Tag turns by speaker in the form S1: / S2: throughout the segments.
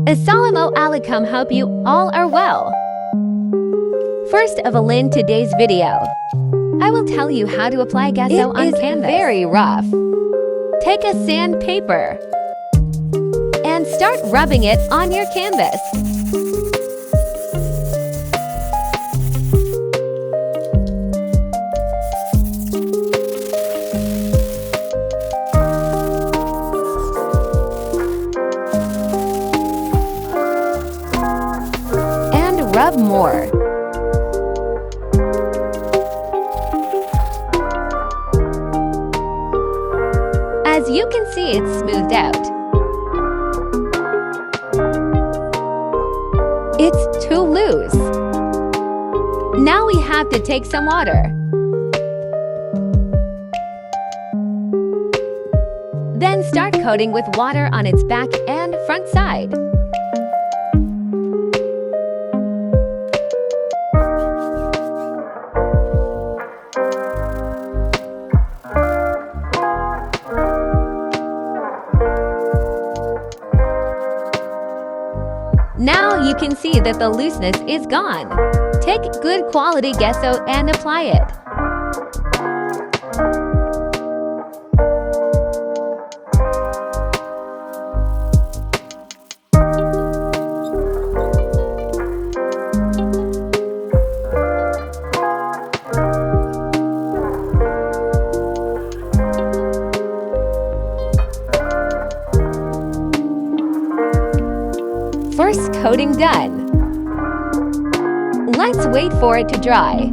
S1: Assalamu alaikum, hope you all are well. First of all, in today's video, I will tell you how to apply gesso on canvas. It is very rough. Take a sandpaper and start rubbing it on your canvas. And rub more. As you can see, it's smoothed out. It's too loose. Now we have to take some water. Then start coating with water on its back and front side. Now you can see that the looseness is gone. Take good quality gesso and apply it. First coating done. Let's wait for it to dry.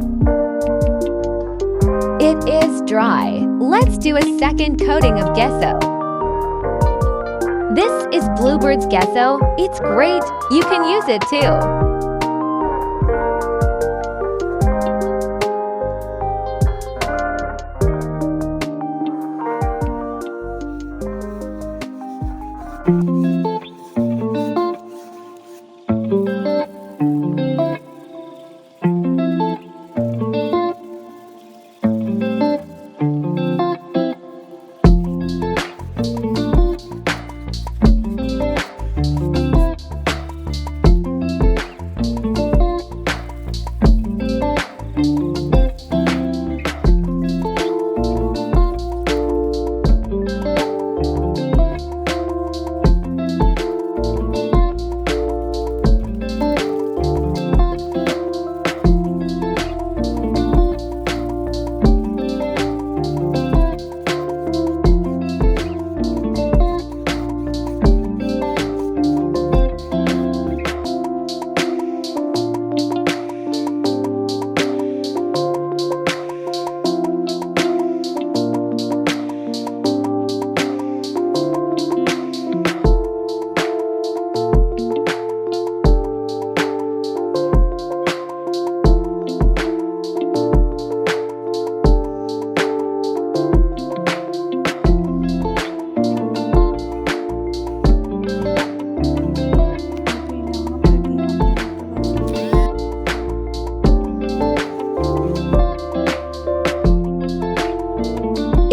S1: It is dry. Let's do a second coating of gesso. This is Bluebird's gesso. It's great. You can use it too.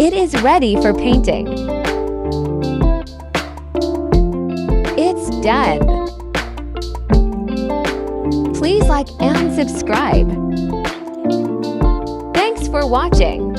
S1: It is ready for painting. It's done. Please like and subscribe. Thanks for watching.